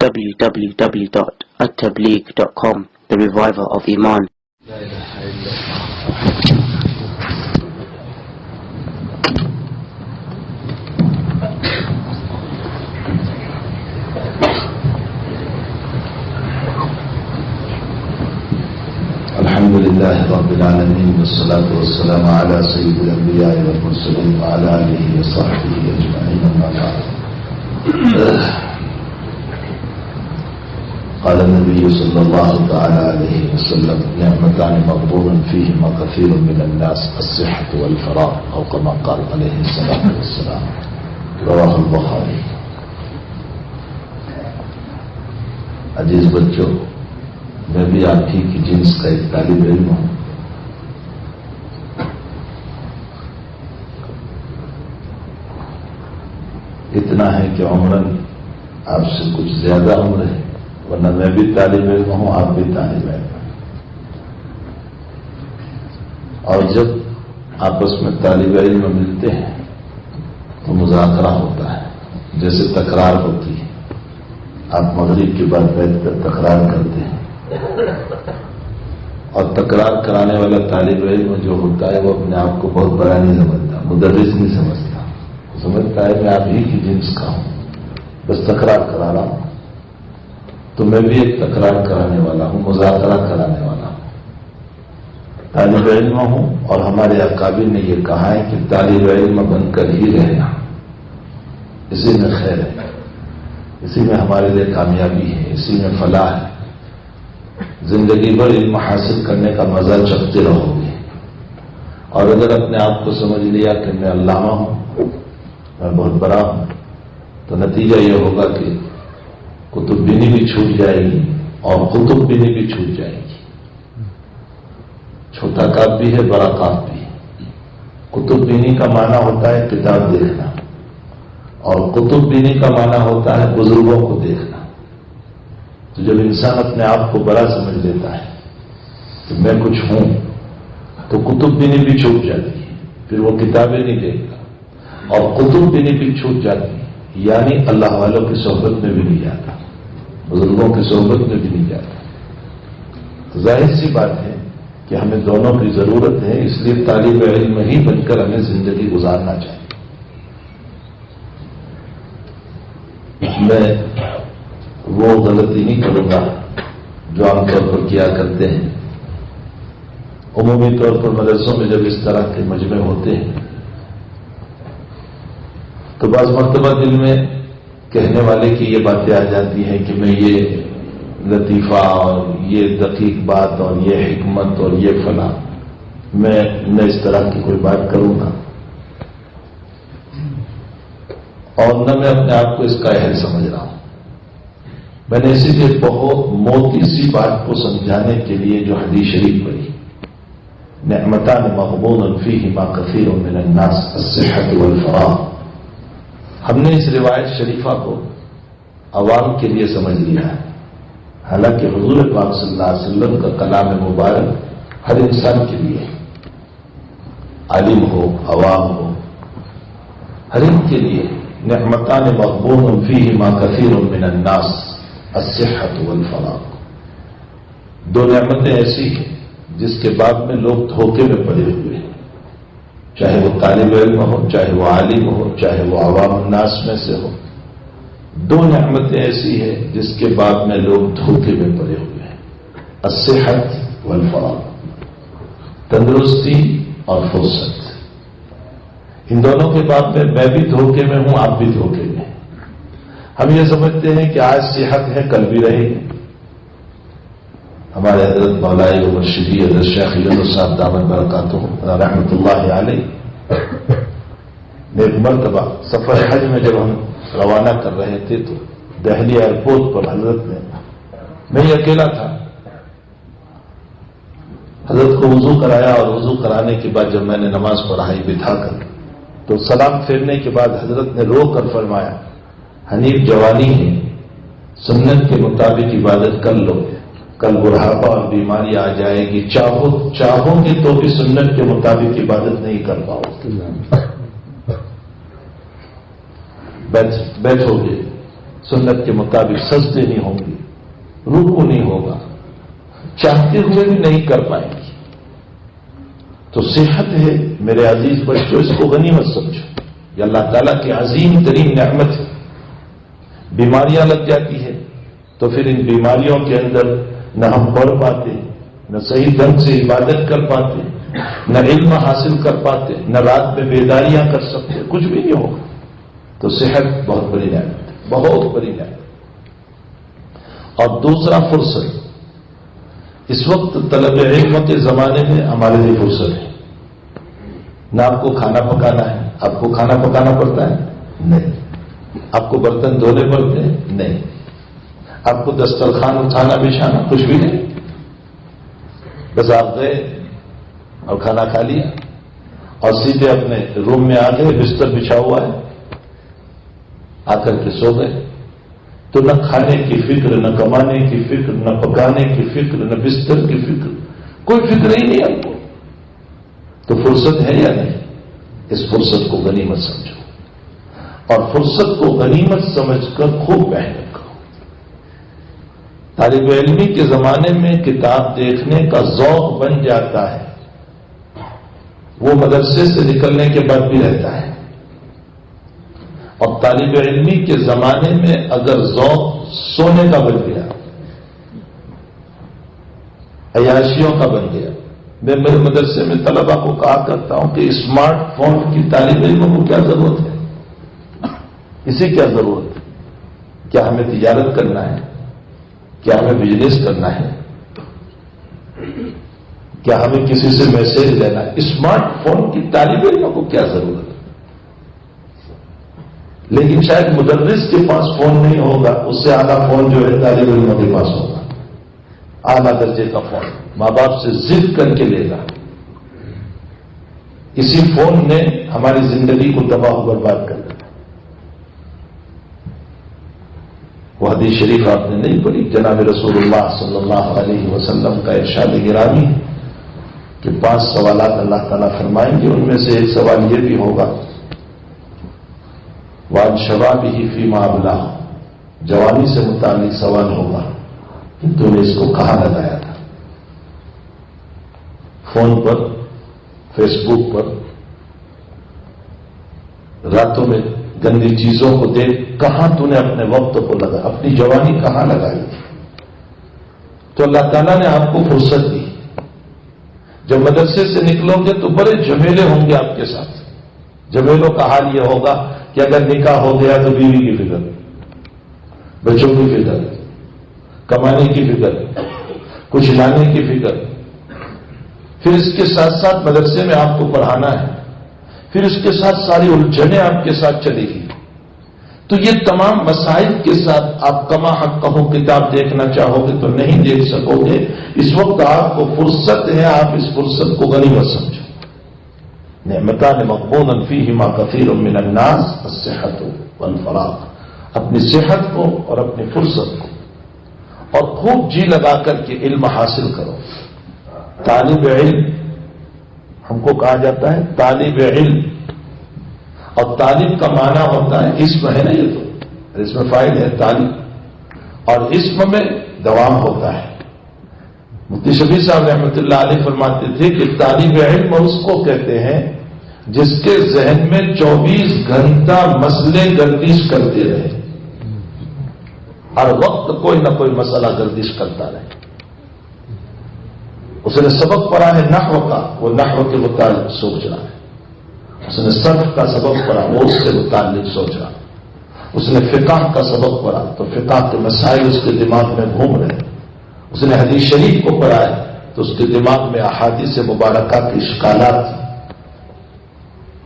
www.attableek.com, the reviver of Iman. الحمد لله رب العالمين والصلاة والسلام على سيد الأنبياء والمرسلين وعلى آله وصحبه أجمعين أما بعد. قال النبي صلى الله تعالى عليه وسلم: نعمتان مغبون فيهما كثير من الناس، الصحة والفراغ، أو كما قال عليه الصلاة والسلام. رواه البخاري. عزیز بچوں، میں بھی آپ ہی کی جنس کا ایک طالب علم ہوں. اتنا ہے کہ عمراً آپ سے کچھ زیادہ عمر ہے، ورنہ میں بھی طالب علم ہوں، آپ بھی طالب علم ہیں. اور جب آپس میں طالب علم ملتے ہیں تو مذاکرہ ہوتا ہے، جیسے تکرار ہوتی ہے. آپ مغرب کے بعد بیٹھ کر تکرار کرتے ہیں، اور تکرار کرانے والا طالب علم جو ہوتا ہے وہ اپنے آپ کو بہت بڑا نہیں سمجھتا، مدرس نہیں سمجھتا. وہ سمجھتا ہے میں آپ ہی کی جنس کا ہوں، بس تکرار کرا رہا ہوں. تو میں بھی ایک تکرار کرانے والا ہوں، مذاکرہ کرانے والا ہوں، طالب علم ہوں. اور ہمارے اکابر نے یہ کہا ہے کہ طالب علم بن کر ہی رہنا، اسی میں خیر ہے، اسی میں ہمارے لیے کامیابی ہے، اسی میں فلاح ہے. زندگی بھر علم حاصل کرنے کا مزہ چکھتے رہو گے. اور اگر اپنے آپ کو سمجھ لیا کہ میں علامہ ہوں، میں بہت بڑا ہوں، تو نتیجہ یہ ہوگا کہ کتب بینی بھی چھوٹ جائے گی اور قطب بینی بھی چھوٹ جائے گی. چھوٹا کاف بھی ہے، بڑا کاف بھی ہے. کتب بینی کا معنی ہوتا ہے کتاب دیکھنا، اور قطب بینی کا معنی ہوتا ہے بزرگوں کو دیکھنا. تو جب انسان اپنے آپ کو بڑا سمجھ لیتا ہے کہ میں کچھ ہوں، تو کتب بینی بھی چھوٹ جاتی ہے، پھر وہ کتابیں نہیں دیکھتا. اور قطب بینی بھی چھوٹ جاتی ہے، یعنی اللہ والوں کی صحبت میں بھی نہیں جاتا، بزرگوں کی صحبت میں بھی نہیں جاتا. تو ظاہر سی بات ہے کہ ہمیں دونوں کی ضرورت ہے. اس لیے طالب علم ہی بن کر ہمیں زندگی گزارنا چاہیے. میں وہ غلطی نہیں کروں گا جو عام طور پر کیا کرتے ہیں. عمومی طور پر مدرسوں میں جب اس طرح کے مجمع ہوتے ہیں تو بعض مرتبہ دل میں کہنے والے کی یہ باتیں آ جاتی ہیں کہ میں یہ لطیفہ اور یہ دقیق بات اور یہ حکمت اور یہ فلاں میں نہ اس طرح کی کوئی بات کروں گا، اور نہ میں اپنے آپ کو اس کا اہل سمجھ رہا ہوں. میں نے اسی لیے بہت موٹی سی بات کو سمجھانے کے لیے جو حدیث شریف پڑھی، نعمتان مغبون فیہما کثیر من الناس، الصحۃ والفراغ. ہم نے اس روایت شریفہ کو عوام کے لیے سمجھ لیا ہے، حالانکہ حضور پاک صلی اللہ علیہ وسلم کا کلام مبارک ہر انسان کے لیے، عالم ہو، عوام ہو، ہر ایک کے لیے. نعمتان مغبون فیہما کثیر من الناس، الصحۃ والفراغ. دو نعمتیں ایسی ہیں جس کے بعد میں لوگ دھوکے میں پڑے ہوئے ہیں، چاہے وہ طالب علم ہو، چاہے وہ عالم ہو، چاہے وہ عوام الناس میں سے ہو. دو نعمتیں ایسی ہیں جس کے بعد میں لوگ دھوکے میں پڑے ہوئے ہیں، الصحۃ والفراغ، تندرستی اور فرصت. ان دونوں کے بعد میں بھی دھوکے میں ہوں، آپ بھی دھوکے میں. ہم یہ سمجھتے ہیں کہ آج صحت ہے کل بھی رہے گی. ہمارے حضرت مولائی مرشدی حضرت شیخ یونس صاحب دامت برکاتہ رحمۃ اللہ علیہ نے ایک مرتبہ سفر حج میں جب ہم روانہ کر رہے تھے تو دہلی ایئرپورٹ پر حضرت نے، میں ہی اکیلا تھا، حضرت کو وضو کرایا. اور وضو کرانے کے بعد جب میں نے نماز پڑھائی بٹھا کر، تو سلام پھیرنے کے بعد حضرت نے رو کر فرمایا: حنیف جوانی ہے، سنت کے مطابق عبادت کر لو، کل بڑھاپا اور بیماری آ جائے گی، چاہو گے تو بھی سنت کے مطابق عبادت نہیں کر پاؤ. بیٹھو گے، سنت کے مطابق سجدے نہیں ہوں گے، رکوع نہیں ہوگا، چاہتے ہوئے بھی نہیں کر پائیں گے۔ تو صحت ہے میرے عزیز بچوں، اس کو غنیمت سمجھو، یہ اللہ تعالیٰ کی عظیم ترین نعمت ہے۔ بیماریاں لگ جاتی ہے تو پھر ان بیماریوں کے اندر نہ ہم پڑھ پاتے، نہ صحیح ڈھنگ سے عبادت کر پاتے، نہ علم حاصل کر پاتے، نہ رات میں بیداریاں کر سکتے، کچھ بھی نہیں ہوگا۔ تو صحت بہت بڑی نعمت ہے، بہت بڑی نعمت۔ اور دوسرا فرصت، اس وقت طلب علم کے زمانے میں ہمارے لیے فرصت ہے۔ نہ آپ کو کھانا پکانا ہے، آپ کو کھانا پکانا پڑتا ہے؟ نہیں۔ آپ کو برتن دھونے پڑتے ہیں؟ نہیں۔ آپ کو دسترخوان اٹھانا بچھانا کچھ بھی نہیں، بس آپ گئے اور کھانا کھا لیا اور سیدھے اپنے روم میں آ گئے، بستر بچھا ہوا ہے، آ کر کے سو گئے۔ تو نہ کھانے کی فکر، نہ کمانے کی فکر، نہ پکانے کی فکر، نہ بستر کی فکر، کوئی فکر ہی نہیں آپ کو۔ تو فرصت ہے یا نہیں؟ اس فرصت کو غنیمت سمجھو، اور فرصت کو غنیمت سمجھ کر خوب محنت کرو۔ طالب علمی کے زمانے میں کتاب دیکھنے کا ذوق بن جاتا ہے، وہ مدرسے سے نکلنے کے بعد بھی رہتا ہے۔ اور طالب علمی کے زمانے میں اگر ذوق سونے کا بن گیا، عیاشیوں کا بن گیا، میں میرے مدرسے میں طلبا کو کہا کرتا ہوں کہ اسمارٹ فون کی طالب علموں کو کیا ضرورت ہے؟ اسی کیا ضرورت ہے؟ کیا ہمیں تجارت کرنا ہے؟ کیا ہمیں بزنس کرنا ہے؟ کیا ہمیں کسی سے میسج لینا ہے؟ اسمارٹ فون کی طالب علموں کو کیا ضرورت ہے؟ لیکن شاید مدرس کے پاس فون نہیں ہوگا، اس سے اعلیٰ فون جو ہے طالب علموں کے پاس ہوگا، اعلیٰ درجے کا فون، ماں باپ سے ضد کر کے لے گا۔ اسی فون نے ہماری زندگی کو تباہ و برباد کر دیا۔ وہ حدیث شریف آپ نے نہیں پڑھی؟ جناب رسول اللہ صلی اللہ علیہ وسلم کا ارشاد گرامی کہ 5 سوالات اللہ تعالیٰ فرمائیں گے، ان میں سے ایک سوال یہ بھی ہوگا وَعَنْ شَبَابِهِ فِيمَا أَبْلَاهُ، جوانی سے متعلق سوال ہوگا کہ تم نے اس کو کہاں لگایا تھا؟ فون پر، فیس بک پر، راتوں میں گندی چیزوں کو دیکھ کہاں تو نے اپنے وقت کو لگا، اپنی جوانی کہاں لگائی تھی؟ تو اللہ تعالیٰ نے آپ کو فرصت دی۔ جب مدرسے سے نکلو گے تو بڑے جھمیلے ہوں گے آپ کے ساتھ۔ جھمیلوں کا حال یہ ہوگا کہ اگر نکاح ہو گیا تو بیوی کی فکر، بچوں کی فکر، کمانے کی فکر، کچھ لانے کی فکر، پھر اس کے ساتھ ساتھ مدرسے میں آپ کو پڑھانا ہے، پھر اس کے ساتھ ساری الجھنیں آپ کے ساتھ چلے گی۔ تو یہ تمام مسائل کے ساتھ آپ کما حق کہو کتاب دیکھنا چاہو گے تو نہیں دیکھ سکو گے۔ اس وقت آپ کو فرصت ہے، آپ اس فرصت کو غنیمت سمجھو۔ نعمتان مغبون فیہما کثیر من الناس الصحۃ والفراغ، اپنی صحت کو اور اپنی فرصت کو، اور خوب جی لگا کر کے علم حاصل کرو۔ طالب علم ہم کو کہا جاتا ہے طالب علم، اور طالب کا معنی ہوتا ہے اسم ہے نا، یہ تو اس میں فاعل ہے طالب، اور اسم میں دوام ہوتا ہے۔ مفتی شفیع صاحب رحمۃ اللہ علیہ فرماتے تھے کہ طالب علم اس کو کہتے ہیں جس کے ذہن میں 24 گھنٹہ مسئلے گردش کرتے رہے، ہر وقت کوئی نہ کوئی مسئلہ گردش کرتا رہے۔ اس نے سبق پڑھا ہے نحو کا، وہ نحو کے متعلق سوچ رہا ہے۔ اس نے صرف کا سبق پڑھا، وہ اس کے متعلق سوچ رہا ہے۔ اس نے فقہ کا سبق پڑھا تو فقہ کے مسائل اس کے دماغ میں گھوم رہے ہیں۔ اس نے حدیث شریف کو پڑھا ہے تو اس کے دماغ میں احادیث مبارکہ کے اشکالات ہیں۔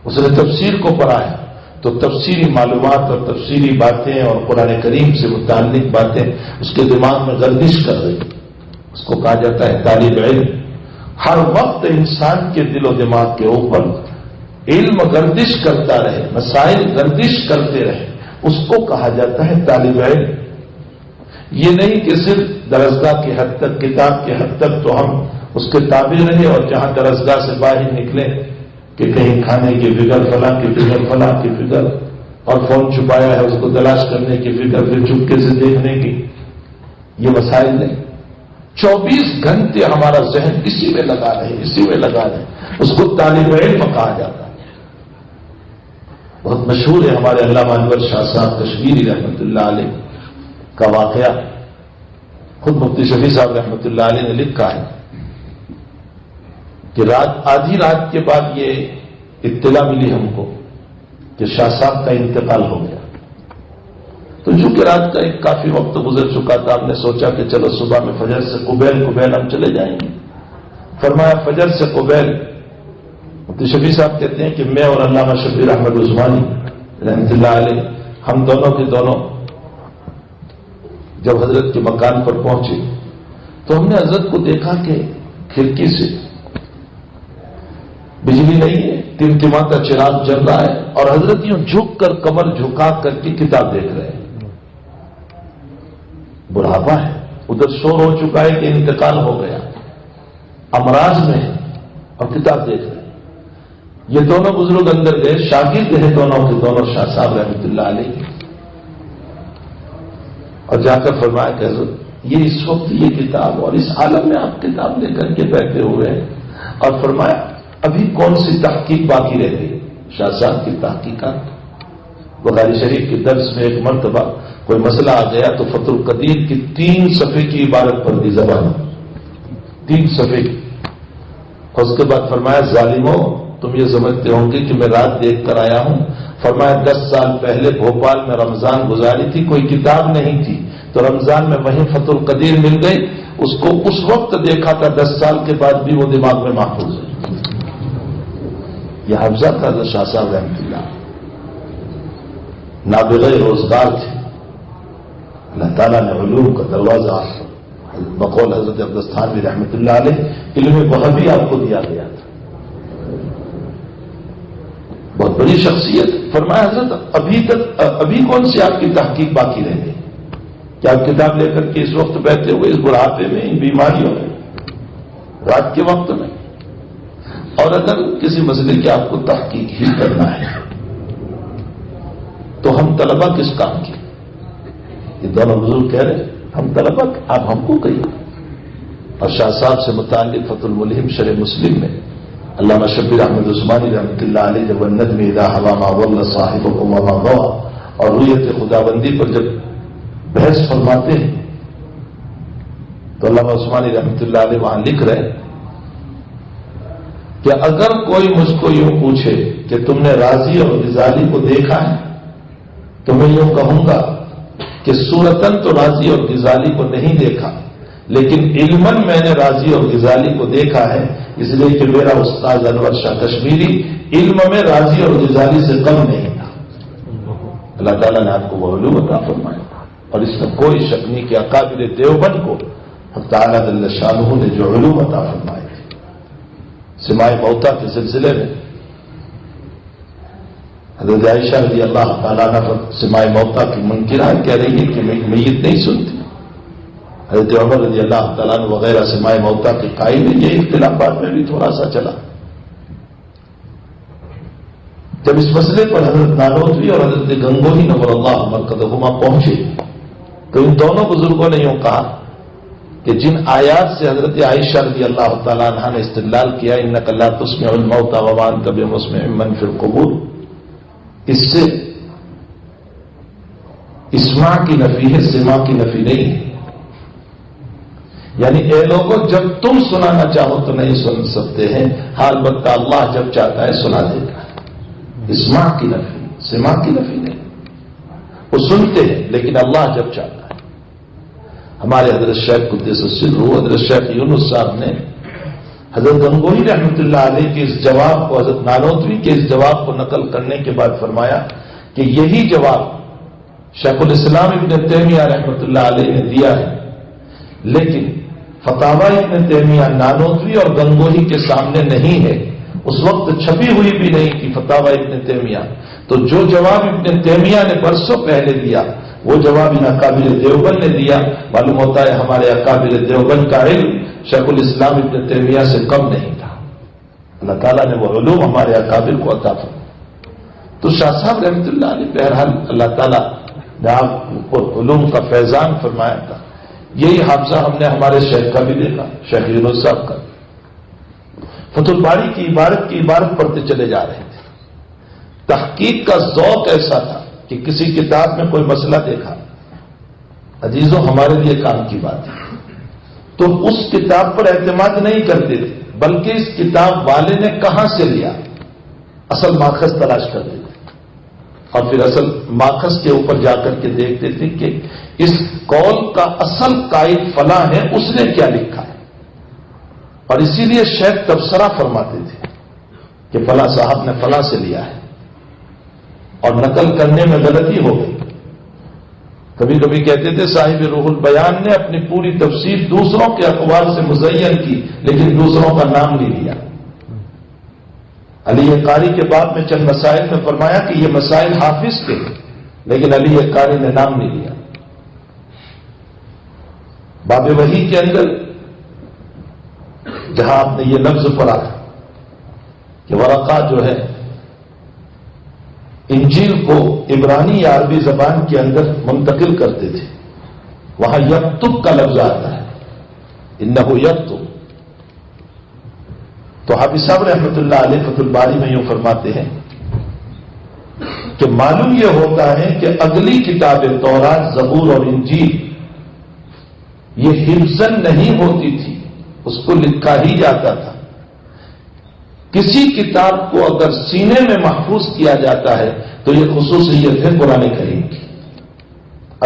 اس نے تفسیر کو پڑھا ہے تو تفسیری معلومات اور تفسیری باتیں اور قرآن کریم سے متعلق باتیں اس کے دماغ میں گردش کر رہی، اس کو کہا جاتا ہے طالب علم۔ ہر وقت انسان کے دل و دماغ کے اوپر علم گردش کرتا رہے، مسائل گردش کرتے رہے، اس کو کہا جاتا ہے طالب علم۔ یہ نہیں کہ صرف درسگاہ کی حد تک، کتاب کی حد تک تو ہم اس کے تابع رہے اور جہاں درسگاہ سے باہر نکلے کہ کہیں کھانے کی فکر، فلاں کی فکر، فلاں کی فکر، اور فون چھپایا ہے اس کو تلاش کرنے کی فکر، پھر چپکے سے دیکھنے کی، یہ مسائل نہیں۔ 24 گھنٹے ہمارا ذہن اسی میں لگا رہے، اسی میں لگا رہے، اس کو طالب علم کہا جاتا ہے۔ بہت مشہور ہے ہمارے علامہ انور شاہ صاحب کشمیری رحمۃ اللہ علیہ کا واقعہ، خود مفتی شفیع صاحب رحمۃ اللہ علیہ نے لکھا ہے کہ آدھی رات کے بعد یہ اطلاع ملی ہم کو کہ شاہ صاحب کا انتقال ہو گیا۔ تو چونکہ رات کا ایک کافی وقت گزر چکا تھا، ہم نے سوچا کہ چلو صبح میں فجر سے قبیل ہم چلے جائیں گے۔ فرمایا فجر سے قبیل مفتی شفیع صاحب کہتے ہیں کہ میں اور علامہ شبیر احمد عثمانی رحمۃ اللہ علیہ ہم دونوں کے دونوں جب حضرت کے مکان پر پہنچے تو ہم نے حضرت کو دیکھا کہ کھڑکی سے بجلی نہیں ہے، ٹمٹماتا چراغ جل رہا ہے اور حضرت یوں جھک کر کمر جھکا کر کے کتاب دیکھ رہے ہیں۔ بڑھاپا ہے، ادھر شور ہو چکا ہے کہ انتقال ہو گیا، امراض میں ہے اور کتاب دیکھ رہے ہیں۔ یہ دونوں بزرگ اندر گئے، شاگرد ہیں دونوں کے دونوں شاہ صاحب رحمۃ اللہ علیہ، اور جا کر فرمایا کہ حضرت یہ اس وقت یہ کتاب اور اس عالم میں آپ کتاب لے کر کے بیٹھے ہوئے ہیں، اور فرمایا ابھی کون سی تحقیق باقی رہتی ہے؟ شاہ صاحب کی تحقیقات۔ بخاری شریف کے درس میں ایک مرتبہ کوئی مسئلہ آ گیا تو فتح القدیر کی 3 صفحے کی عبارت پڑھ دی زبان، 3 صفحے کی، اور اس کے بعد فرمایا ظالموں تم یہ سمجھتے ہوں گے کہ میں رات دیکھ کر آیا ہوں؟ فرمایا 10 سال پہلے بھوپال میں رمضان گزاری تھی، کوئی کتاب نہیں تھی، تو رمضان میں وہیں فتح القدیر مل گئی، اس کو اس وقت دیکھا تھا، 10 سال کے بعد بھی وہ دماغ میں محفوظ ہے۔ یہ حفظہ تھا شاہ صاحب رحمۃ اللہ، نابغہ روزگار تھے، اللہ تعالیٰ نے علوم کا دروازہ بقول حضرت عبدالستانوی رحمۃ اللہ علیہ علم وہابی آپ کو دیا گیا تھا، بہت بڑی شخصیت۔ فرمایا حضرت ابھی کون سی آپ کی تحقیق باقی رہ گئی کہ آپ کتاب لے کر کے اس وقت بیٹھے ہوئے اس بڑھاپے میں، ان بیماریوں میں، رات کے وقت میں، اور اگر کسی مسئلے کی آپ کو تحقیق ہی کرنا ہے تو ہم طلبہ کس کام کے؟ یہ دونوں بزرگ کہہ رہے ہم طلبہ، آپ ہم کو کہیے۔ اور شاہ صاحب سے متعلق فتح الملہم شرح مسلم میں علامہ شبیر احمد عثمانی رحمۃ اللہ علیہ جب النجم اذا ہوا ما ضل صاحبکم وما غوى اور رویت خداوندی پر جب بحث فرماتے ہیں تو علامہ عثمانی رحمۃ اللہ علیہ وہاں لکھ رہے کہ اگر کوئی مجھ کو یوں پوچھے کہ تم نے رازی اور غزالی کو دیکھا ہے تو میں یوں کہوں گا کہ صورتاً تو رازی اور غزالی کو نہیں دیکھا، لیکن علماً میں نے رازی اور غزالی کو دیکھا ہے، اس لیے کہ میرا استاد انور شاہ کشمیری علم میں رازی اور غزالی سے کم نہیں تھا۔ اللہ تعالیٰ نے آپ کو وہ علوم عطا فرمایا، اور اس میں کوئی شک نہیں کہ اکابر دیوبند کو حق تعالیٰ جل شانہ نے جو علوم عطا فرمائے سماع موتا کے سلسلے میں حضرت عائشہ رضی اللہ تعالیٰ عنہ سماع موتا کی منکرہ کہہ رہی ہے کہ میت نہیں سنتی، حضرت عمر رضی اللہ تعالیٰ عنہ وغیرہ سماع موتا کے قائل ہیں۔ یہ اختلافات میں بھی تھوڑا سا چلا۔ جب اس مسئلے پر حضرت نانوتوی اور حضرت گنگوہی نور اللہ مرکزہما پہنچے تو ان دونوں بزرگوں نے یوں کہا کہ جن آیات سے حضرت عائشہ رضی اللہ تعالیٰ عنہ نے استدلال کیا انک لا تسمع الموتى وما انت بمسمع من فی القبور، اس سے اسماع کی نفی ہے، سماع کی نفی نہیں ہے۔ یعنی اے لوگوں جب تم سنانا چاہو تو نہیں سن سکتے ہیں، ہاں البتہ اللہ جب چاہتا ہے سنا دیتا ہے۔ اسماع کی نفی، سماع کی نفی نہیں، وہ سنتے ہیں لیکن اللہ جب چاہتا ہے۔ ہمارے حضرت شیخ قدس السر حضرت شیخ یونس صاحب نے حضرت گنگوہی رحمۃ اللہ علیہ کے اس جواب کو، حضرت نانوتوی کے اس جواب کو نقل کرنے کے بعد فرمایا کہ یہی جواب شیخ الاسلام ابن تیمیہ رحمۃ اللہ علیہ نے دیا ہے، لیکن فتاوی ابن تیمیہ نانوتوی اور گنگوہی کے سامنے نہیں ہے، اس وقت چھپی ہوئی بھی نہیں تھی فتاوی ابن تیمیہ، تو جو جواب ابن تیمیہ نے برسوں پہلے دیا وہ جواب ان اکابر دیوبند نے دیا۔ معلوم ہوتا ہے ہمارے اکابر دیوبند کا علم شیخ الاسلام ابن تیمیہ سے کم نہیں تھا، اللہ تعالیٰ نے وہ علوم ہمارے اکابر کو عطا فرمایا۔ تو شاہ صاحب رحمۃ اللہ علیہ بہرحال اللہ تعالیٰ نے آپ کو علوم کا فیضان فرمایا تھا. یہی حافظہ ہم نے ہمارے شیخ کا بھی دیکھا, شیخ یونس صاحب کا. فتح الباری کی عبارت پڑھتے چلے جا رہے تھے. تحقیق کا ذوق ایسا تھا کہ کسی کتاب میں کوئی مسئلہ دیکھا, عزیزوں ہمارے لیے کام کی بات ہے, تو اس کتاب پر اعتماد نہیں کرتے تھے, بلکہ اس کتاب والے نے کہاں سے لیا اصل ماخذ تلاش کرتے تھے, اور پھر اصل ماخذ کے اوپر جا کر کے دیکھتے تھے کہ اس قول کا اصل قائل فلاں ہے, اس نے کیا لکھا ہے. اور اسی لیے شیخ تبصرہ فرماتے تھے کہ فلاں صاحب نے فلاں سے لیا ہے, اور نقل کرنے میں غلطی ہو گئی. کبھی کبھی کہتے تھے صاحب روح البیان نے اپنی پوری تفسیر دوسروں کے اقوال سے مزین کی, لیکن دوسروں کا نام نہیں لیا. علی قاری کے بعد میں چند مسائل میں فرمایا کہ یہ مسائل حافظ کے ہیں, لیکن علی قاری نے نام نہیں لیا. باب وحی کے اندر جہاں آپ نے یہ لفظ پڑھا کہ ورقہ جو ہے انجیل کو عبرانی یا عربی زبان کے اندر منتقل کرتے تھے, وہاں یکتب کا لفظ آتا ہے, انہ یکتب. تو حافظ صاحب رحمۃ اللہ علیہ فتح الباری میں یوں فرماتے ہیں کہ معلوم یہ ہوتا ہے کہ اگلی کتابیں تورات, زبور اور انجیل یہ حفظاً نہیں ہوتی تھی, اس کو لکھا ہی جاتا تھا. کسی کتاب کو اگر سینے میں محفوظ کیا جاتا ہے تو یہ خصوصیت ہے قرآن کریم کی.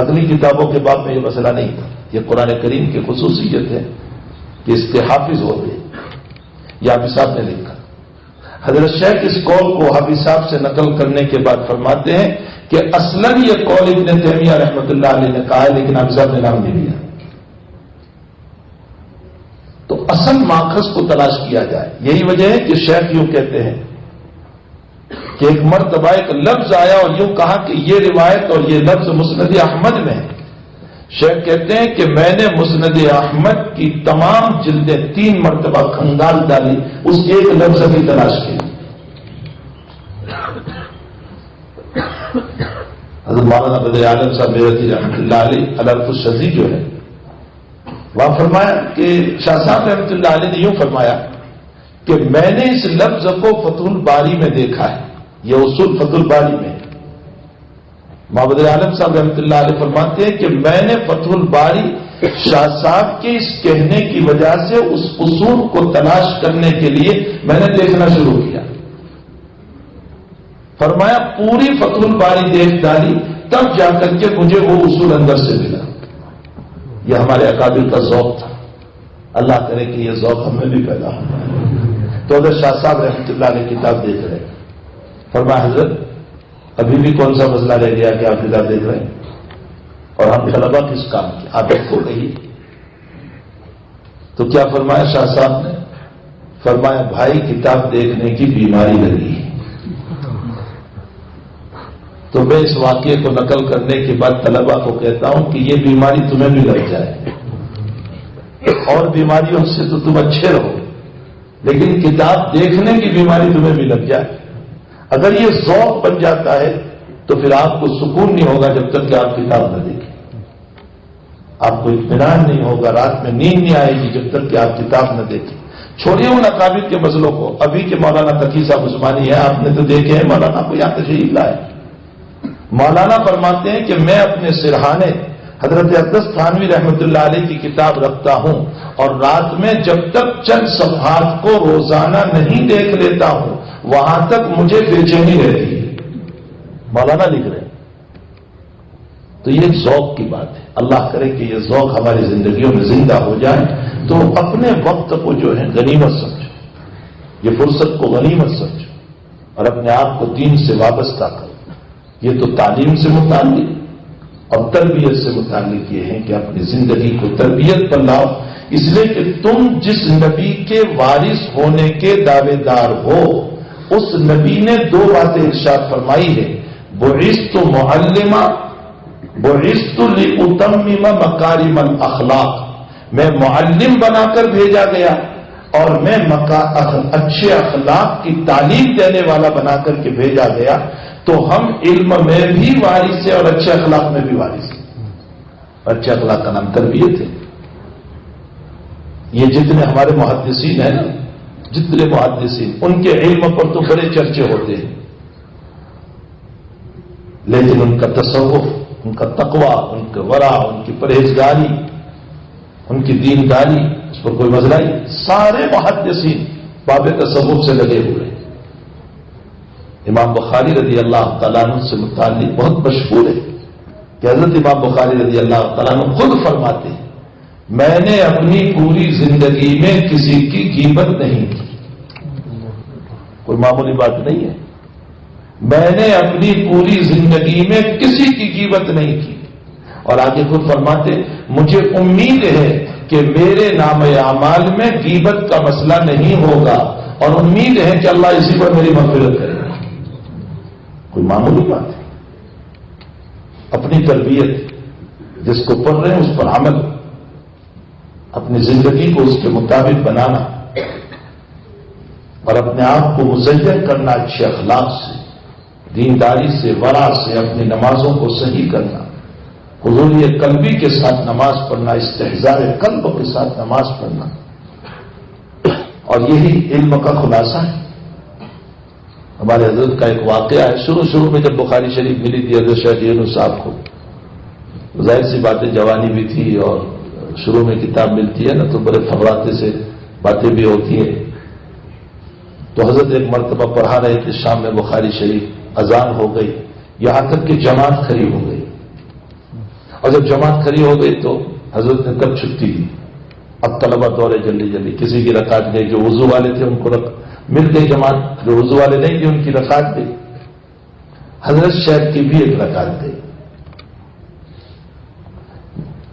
اگلی کتابوں کے باب میں یہ مسئلہ نہیں تھا, یہ قرآن کریم کی خصوصیت ہے کہ اس کے حافظ ہوتے ہیں. یہ حافظ صاحب نے لکھا. حضرت شیخ اس قول کو حافظ صاحب سے نقل کرنے کے بعد فرماتے ہیں کہ اصلاً یہ قول ابن تیمیہ رحمۃ اللہ علیہ نے کہا ہے, لیکن حافظ صاحب نے نام نہیں لیا. تو اصل ماخذ کو تلاش کیا جائے. یہی وجہ ہے کہ شیخ یوں کہتے ہیں کہ ایک مرتبہ ایک لفظ آیا اور یوں کہا کہ یہ روایت اور یہ لفظ مسند احمد میں ہے. شیخ کہتے ہیں کہ میں نے مسند احمد کی تمام جلدیں 3 مرتبہ کھنگال ڈالی, اس ایک لفظ کی تلاش کی. حضرت مولانا بدر عالم صاحب میرٹھی رحمۃ اللہ علیہ الرف الشذی جو ہے وہاں فرمایا کہ شاہ صاحب رحمۃ اللہ علیہ نے یوں فرمایا کہ میں نے اس لفظ کو فتح الباری میں دیکھا ہے. یہ اصول فتح الباری میں. محمد عالم صاحب رحمۃ اللہ علیہ فرماتے ہیں کہ میں نے فتح الباری شاہ صاحب کے اس کہنے کی وجہ سے اس اصول کو تلاش کرنے کے لیے میں نے دیکھنا شروع کیا. فرمایا پوری فتح الباری دیکھ ڈالی, تب جا کر کے مجھے وہ اصول اندر سے ملا. یہ ہمارے اکابر کا ذوق تھا. اللہ کرے کہ یہ ذوق ہم میں بھی پیدا ہو. تو اگر شاہ صاحب رحمۃ اللہ علیہ کتاب دیکھ رہے, فرمایا حضرت ابھی بھی کون سا مسئلہ رہ گیا کہ آپ کتاب دیکھ رہے ہیں, اور ہم طلبا کس کام کی, آپ ایک کو کہیے. تو کیا فرمایا شاہ صاحب نے؟ فرمایا بھائی کتاب دیکھنے کی بیماری لگی. تو میں اس واقعے کو نقل کرنے کے بعد طلبا کو کہتا ہوں کہ یہ بیماری تمہیں بھی لگ جائے, اور بیماریوں سے تو تم اچھے رہو, لیکن کتاب دیکھنے کی بیماری تمہیں بھی لگ جائے. اگر یہ ذوق بن جاتا ہے تو پھر آپ کو سکون نہیں ہوگا جب تک کہ آپ کتاب نہ دیکھیں. آپ کو اطمینان نہیں ہوگا, رات میں نیند نہیں آئے گی جب تک کہ آپ کتاب نہ دیکھیں. چھوڑیے ان اکابر کے مسئلوں کو. ابھی کے مولانا تقی صاحب عثمانی ہیں, آپ نے تو دیکھے ہیں, مولانا کو یہاں تشریف لائے. مولانا فرماتے ہیں کہ میں اپنے سرہانے حضرت اقدس تھانوی رحمۃ اللہ علیہ کی کتاب رکھتا ہوں, اور رات میں جب تک چند صفحات کو روزانہ نہیں دیکھ لیتا ہوں وہاں تک مجھے بے چینی رہتی ہے. مولانا لکھ رہے ہیں. تو یہ ایک ذوق کی بات ہے. اللہ کرے کہ یہ ذوق ہماری زندگیوں میں زندہ ہو جائے. تو اپنے وقت کو جو ہے غنیمت سمجھو, یہ فرصت کو غنیمت سمجھو, اور اپنے آپ کو دین سے وابستہ کرو. یہ تو تعلیم سے متعلق اور تربیت سے متعلق یہ ہے کہ اپنی زندگی کو تربیت پر لاؤ, اس لیے کہ تم جس نبی کے وارث ہونے کے دعوے دار ہو, اس نبی نے 2 باتیں ارشاد فرمائی ہے. بعثت معلما, بعثت لاتمم مکارم الاخلاق. میں معلم بنا کر بھیجا گیا اور میں اچھے اخلاق کی تعلیم دینے والا بنا کر کے بھیجا گیا. تو ہم علم میں بھی وارث ہیں اور اچھے اخلاق میں بھی وارث ہیں. اچھے اخلاق کا نام تربیت ہے. یہ جتنے ہمارے محدثین ہیں نا، جتنے محدثین، ان کے علم پر تو بڑے چرچے ہوتے ہیں، لیکن ان کا تصوف، ان کا تقوی، ان کا ورع، ان کی پرہیزگاری، ان کی دینداری، اس پر کوئی مسئلہ نہیں. سارے محدثین باب تصوف سے لگے ہوئے ہیں. امام بخاری رضی اللہ تعالیٰ عنہ سے متعلق بہت مشہور ہے کہ حضرت امام بخاری رضی اللہ تعالیٰ عنہ خود فرماتے ہیں، میں نے اپنی پوری زندگی میں کسی کی غیبت نہیں کی. کوئی معمولی بات نہیں ہے. میں نے اپنی پوری زندگی میں کسی کی غیبت نہیں کی. اور آگے خود فرماتے، مجھے امید ہے کہ میرے نام اعمال میں غیبت کا مسئلہ نہیں ہوگا، اور امید ہے کہ اللہ اسی پر میری مغفرت کرے گا. کوئی معمولی بات ہے. اپنی تربیت جس کو پڑھ رہے ہیں اس پر عمل، اپنی زندگی کو اس کے مطابق بنانا اور اپنے آپ کو مزین کرنا اچھے اخلاق سے، دینداری سے، ورع سے، اپنی نمازوں کو صحیح کرنا، حضوری قلبی کے ساتھ نماز پڑھنا، استحضار قلب کے ساتھ نماز پڑھنا. اور یہی علم کا خلاصہ ہے. ہمارے حضرت کا ایک واقعہ ہے. شروع میں جب بخاری شریف ملی تھی حضرت شیخ یونس صاحب کو، ظاہر سی باتیں، جوانی بھی تھی اور شروع میں کتاب ملتی ہے نا تو بڑے فراتے سے باتیں بھی ہوتی ہیں. تو حضرت ایک مرتبہ پڑھا رہے تھے شام میں بخاری شریف، اذان ہو گئی، یہاں تک کہ جماعت کھڑی ہو گئی. اور جب جماعت کھڑی ہو گئی تو حضرت نے تب چھٹی دی. اب طلبہ دوڑے جلدی، کسی کی رکعت گئی، جو وضو والے تھے ان کو مل گئی جماعت، جو وضو والے نہیں تھے ان کی رکعت گئی. حضرت شیخ کی بھی ایک رکعت گئی.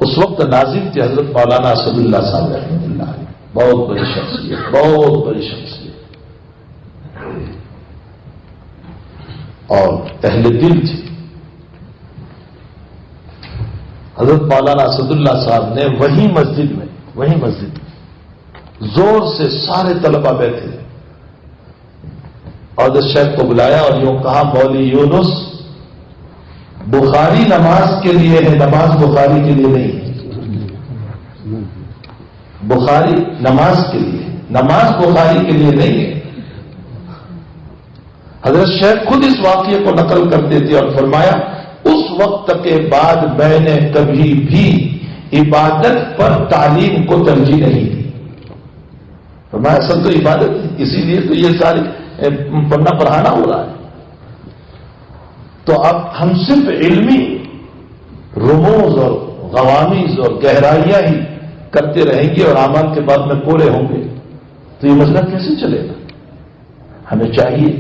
اس وقت ناظم تھے حضرت مولانا اسد اللہ صاحب رحمۃ اللہ علیہ، بہت بڑی شخصیت، بہت بڑی شخصیت، اور اہل دل تھی. حضرت مولانا اسد اللہ صاحب نے وہی مسجد میں زور سے سارے طلبہ بیٹھے اور حضرت شیخ کو بلایا اور یوں کہا، مولوی یونس، بخاری نماز کے لیے ہے، نماز بخاری کے لیے نہیں ہے. بخاری نماز کے لیے، نماز بخاری کے لیے نہیں ہے. حضرت شیخ خود اس واقعے کو نقل کرتے تھے اور فرمایا، اس وقت کے بعد میں نے کبھی بھی عبادت پر تعلیم کو ترجیح نہیں دی. فرمایا اصل تو عبادت ہے، اسی لیے تو یہ ساری پڑھنا پڑھانا ہو رہا ہے. تو اب ہم صرف علمی رموز اور غوامیز اور گہرائیاں ہی کرتے رہیں گے اور اعمال کے بعد میں کوڑے ہوں گے تو یہ مسئلہ کیسے چلے گا؟ ہمیں چاہیے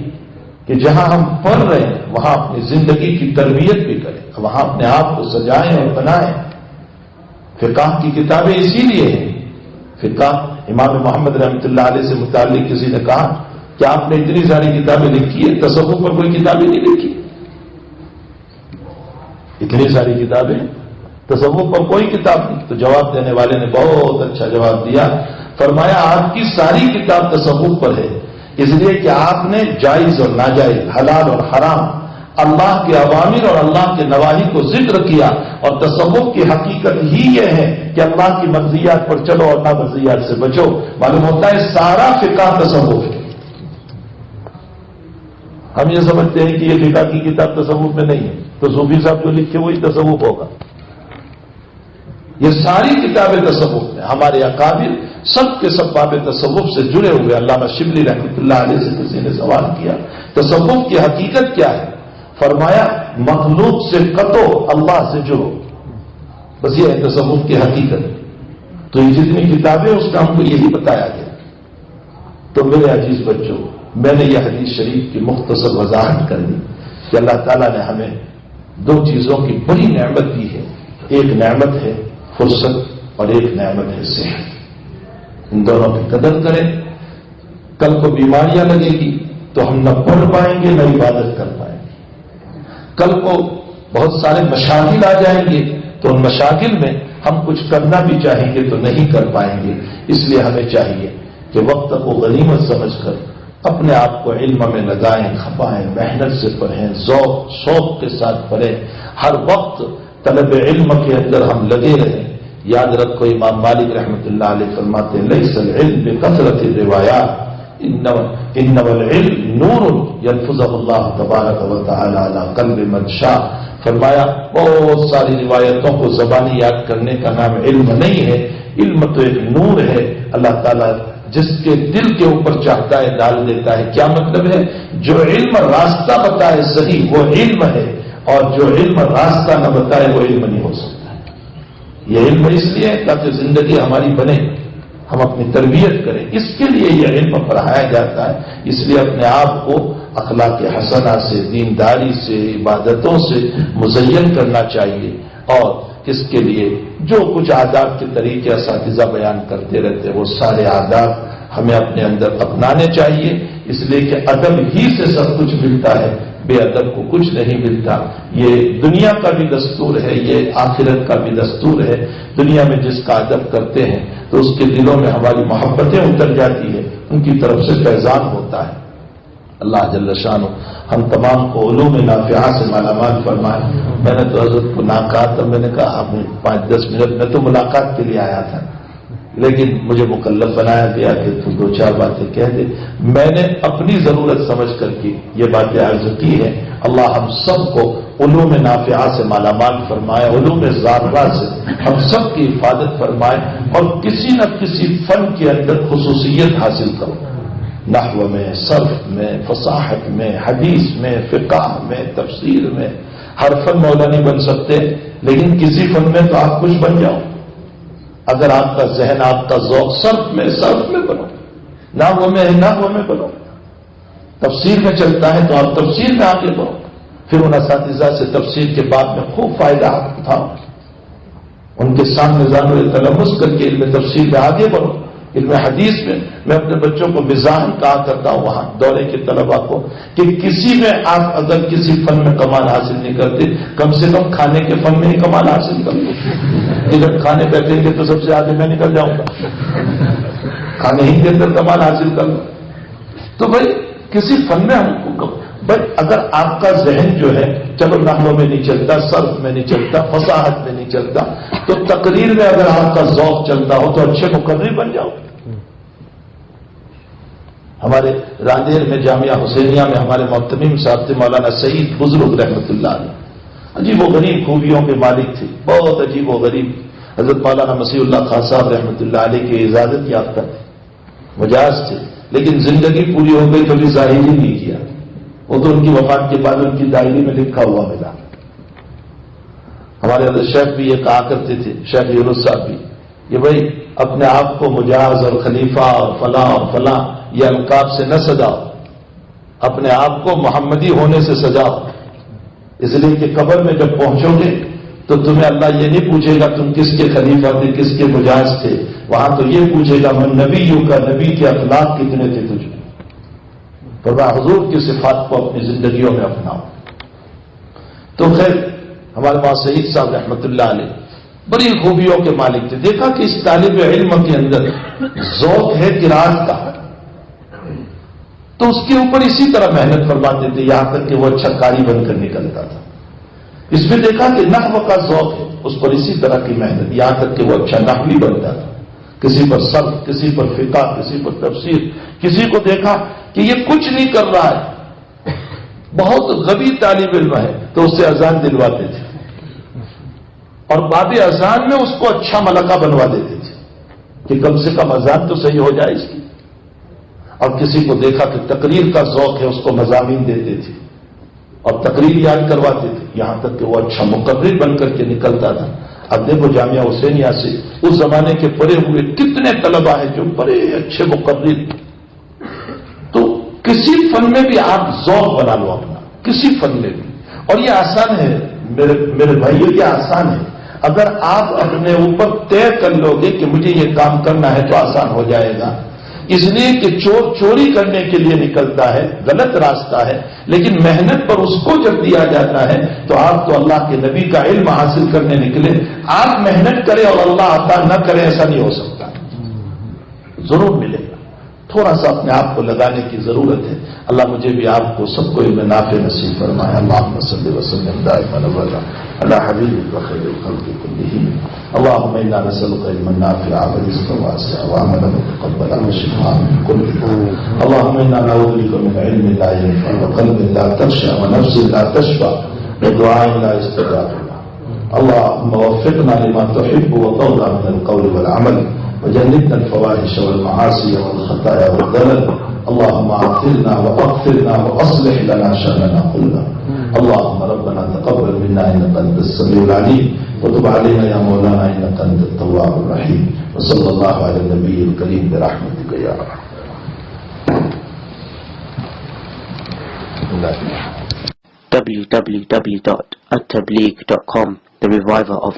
کہ جہاں ہم پڑھ رہے ہیں وہاں اپنی زندگی کی تربیت بھی کریں، وہاں اپنے آپ کو سجائیں اور بنائیں. فقہ کی کتابیں اسی لیے ہیں. فقہ امام محمد رحمۃ اللہ علیہ سے متعلق کسی نے کہا کہ آپ نے اتنی ساری کتابیں لکھی ہیں، تصوف پر کوئی کتابیں نہیں لکھی؟ اتنی ساری کتابیں، تصوف پر کوئی کتاب نہیں. تو جواب دینے والے نے بہت اچھا جواب دیا. فرمایا آپ کی ساری کتاب تصوف پر ہے، اس لیے کہ آپ نے جائز اور ناجائز، حلال اور حرام، اللہ کے اوامر اور اللہ کے نواہی کو ذکر کیا. اور تصوف کی حقیقت ہی یہ ہے کہ اللہ کی مرضیات پر چلو اور نامرضیات سے بچو. معلوم ہوتا ہے سارا فقہ تصوف ہے. ہم یہ سمجھتے ہیں کہ یہ فقہ کی کتاب تصوف میں نہیں ہے تو صوفی صاحب جو لکھے وہی تصوف ہوگا. یہ ساری کتابیں تصوف میں. ہمارے اکابر سب کے سب باب تصوف سے جڑے ہوئے. علامہ شبلی رحمۃ اللہ علیہ سے کسی نے سوال کیا تصوف کی حقیقت کیا ہے؟ فرمایا مخلوق سے کٹو، اللہ سے جڑو. بس یہ ہے تصوف کی حقیقت. تو یہ جتنی کتابیں اس کا ہم کو یہی بتایا گیا. تو میرے عزیز بچوں، میں نے یہ حدیث شریف کی مختصر وضاحت کر دی کہ اللہ تعالیٰ نے ہمیں دو چیزوں کی بڑی نعمت دی ہے. ایک نعمت ہے فرصت اور ایک نعمت ہے صحت. ان دونوں کی قدر کریں. کل کو بیماریاں لگے گی تو ہم نہ پڑھ پائیں گے نہ عبادت کر پائیں گے. کل کو بہت سارے مشاغل آ جائیں گے تو ان مشاغل میں ہم کچھ کرنا بھی چاہیں گے تو نہیں کر پائیں گے. اس لیے ہمیں چاہیے کہ وقت کو غنیمت سمجھ کر اپنے آپ کو علم میں لگائیں، کھپائیں، محنت سے پڑھیں، ذوق شوق کے ساتھ پڑھیں، ہر وقت طلب علم کے اندر ہم لگے رہیں۔ یاد رکھو امام مالک رحمۃ اللہ علیہ فرماتے ہیں لیس العلم بکثرت الروایات انما العلم نور يلفظه اللہ تبارک و تعالی علی قلب من شاء۔ فرمایا بہت ساری روایتوں کو زبانی یاد کرنے کا نام علم نہیں ہے، علم تو ایک نور ہے، اللہ تعالیٰ جس کے دل کے اوپر چاہتا ہے ڈال دیتا ہے۔ کیا مطلب ہے؟ جو علم راستہ بتائے صحیح وہ علم ہے، اور جو علم راستہ نہ بتائے وہ علم نہیں ہو سکتا۔ یہ علم اس لیے تاکہ زندگی ہماری بنے، ہم اپنی تربیت کریں، اس کے لیے یہ علم پڑھایا جاتا ہے۔ اس لیے اپنے آپ کو اخلاق حسنہ سے، دینداری سے، عبادتوں سے مزین کرنا چاہیے، اور اس کے لیے جو کچھ آداب کے طریقے اساتذہ بیان کرتے رہتے وہ سارے آداب ہمیں اپنے اندر اپنانے چاہیے، اس لیے کہ ادب ہی سے سب کچھ ملتا ہے، بے ادب کو کچھ نہیں ملتا۔ یہ دنیا کا بھی دستور ہے، یہ آخرت کا بھی دستور ہے۔ دنیا میں جس کا ادب کرتے ہیں تو اس کے دلوں میں ہماری محبتیں اتر جاتی ہے، ان کی طرف سے فیضان ہوتا ہے۔ اللہ جل شانہ ہم تمام کو علوم نافعہ سے مالا مال فرمائے۔ میں نے تو حضرت کو نہ کہا تھا، میں نے کہا آپ 5-10 منٹ میں تو ملاقات کے لیے آیا تھا، لیکن مجھے مکلف بنایا گیا کہ تو 2-4 باتیں کہہ دے۔ میں نے اپنی ضرورت سمجھ کر کے یہ باتیں عرض کی ہیں۔ اللہ ہم سب کو علوم نافعہ سے مالا مال فرمائے، علوم ظاہرہ سے ہم سب کی حفاظت فرمائے، اور کسی نہ کسی فن کے اندر خصوصیت حاصل کرو، نحو میں، صرف میں، فصاحت میں، حدیث میں، فقہ میں، تفسیر میں۔ ہر فن مولا نہیں بن سکتے، لیکن کسی فن میں تو آپ کچھ بن جاؤ۔ اگر آپ کا ذہن، آپ کا ذوق صرف میں بنو، نحو میں بنو، تفسیر میں چلتا ہے تو آپ تفسیر میں آگے بڑھو، پھر ان اساتذہ سے تفسیر کے بعد میں خوب فائدہ اٹھاؤ، ان کے سامنے ذانو تلمس کر کے علم تفسیر میں آگے بڑھو۔ علم حدیث میں اپنے بچوں کو مزاحن کہا کرتا ہوں وہاں دورے کے طلباء کو کہ کسی میں آپ اگر کسی فن میں کمال حاصل نہیں کرتے، کم سے کم کھانے کے فن میں ہی کمال حاصل کر لو۔ جب کھانے بیٹھیں گے تو سب سے آگے میں نکل جاؤں گا، کھانے ہی کے اندر کمال حاصل کر لو۔ تو بھائی کسی فن میں ہم کو بھائی اگر آپ کا ذہن جو ہے چلو نحو میں نہیں چلتا، صرف میں نہیں چلتا، فصاحت میں نہیں چلتا، تو تقریر میں اگر آپ کا ذوق چلتا ہو تو اچھے مقرر بن جاؤ۔ ہمارے راندیر میں جامعہ حسینیہ میں ہمارے محتمم صاحب تھے مولانا سعید بزرگ رحمۃ اللہ علیہ، عجیب و غریب خوبیوں کے مالک تھے، بہت عجیب و غریب۔ حضرت مولانا مسیح اللہ خان صاحب رحمۃ اللہ علیہ کی اجازت یافتہ تھے، مجاز تھے، لیکن زندگی پوری ہو گئی کبھی ظاہر ہی نہیں کیا۔ وہ تو ان کی وفات کے بعد ان کی ڈائری میں لکھا ہوا ملا۔ ہمارے حضرت شیخ بھی یہ کہا کرتے تھے، شیخ یونس صاحب بھی، کہ بھائی اپنے آپ کو مجاز اور خلیفہ اور فلاں اور فلاں یہ القاب سے نہ سجاؤ، اپنے آپ کو محمدی ہونے سے سجاؤ، اس لیے کہ قبر میں جب پہنچو گے تو تمہیں اللہ یہ نہیں پوچھے گا تم کس کے خلیفہ تھے، کس کے مجاز تھے، وہاں تو یہ پوچھے گا من نبیوں کا، نبی کے اخلاق کتنے تھے تجھے۔ فرمایا حضور کی صفات کو اپنی زندگیوں میں اپناؤ۔ تو خیر ہمارے پاس سعید صاحب رحمۃ اللہ علیہ بڑی خوبیوں کے مالک تھے۔ دیکھا کہ اس طالب علم کے اندر ذوق ہے قرات کا، تو اس کے اوپر اسی طرح محنت فرماتے تھے یہاں تک کہ وہ اچھا قاری بن کر نکلتا تھا۔ اس میں دیکھا کہ نحو کا ذوق ہے، اس پر اسی طرح کی محنت، یہاں تک کہ وہ اچھا نحوی بنتا تھا۔ کسی پر صرف، کسی پر فقہ، کسی پر تفسیر۔ کسی کو دیکھا کہ یہ کچھ نہیں کر رہا ہے، بہت غبی طالب علم ہے، تو اس سے اذان دلواتے تھے، اور باب اذان میں اس کو اچھا ملکہ بنوا دیتے تھے کہ کم سے کم اذان تو صحیح ہو جائے اس کی۔ اور کسی کو دیکھا کہ تقریر کا ذوق ہے، اس کو مضامین دیتے تھے اور تقریر یاد کرواتے تھے، یہاں تک کہ وہ اچھا مقرر بن کر کے نکلتا تھا۔ اب دیکھو جامعہ حسینیہ سے اس زمانے کے پڑھے ہوئے کتنے طلباء ہیں جو بڑے اچھے مقرر۔ تو کسی فن میں بھی آپ ذوق بنا لو اپنا، کسی فن میں بھی، اور یہ آسان ہے میرے بھائیوں، یہ آسان ہے۔ اگر آپ اپنے اوپر طے کر لو گے کہ مجھے یہ کام کرنا ہے تو آسان ہو جائے گا۔ اس لیے کہ چور چوری کرنے کے لیے نکلتا ہے، غلط راستہ ہے، لیکن محنت پر اس کو جب دیا جاتا ہے تو آپ تو اللہ کے نبی کا علم حاصل کرنے نکلے، آپ محنت کریں اور اللہ عطا نہ کرے ایسا نہیں ہو سکتا، ضرور ملے گا۔ تھوڑا سا اپنے آپ کو لگانے کی ضرورت ہے. اللہ مجھے بھی آپ کو سب کو علم نافع نصیب فرمائے. اللهم صل وسلم دائما ابدا على حبيبك وخير الخلق كلهم. اللهم انا نسالك علما نافعا ورزقا واسعا وعملا متقبلا وشفاء من كل داء. اللهم انا نعوذ بك من علم لا ينفع وقلب لا تخشع ونفس لا تشفع ودعاء لا يستجاب له. اللهم وفقنا لما تحب وترضى من القول والعمل وجنبنا الفواحش والمعاصي والخطايا والضلل. اللهم اغفرنا واغفرنا واصلح لنا شأننا كله. اللهم ربنا تقبل منا انك انت السميع العليم وتب علينا يا مولانا انك انت التواب الرحيم. وصلى الله على النبي الكريم برحمتك يا ارحم. www.attableek.com, the reviver of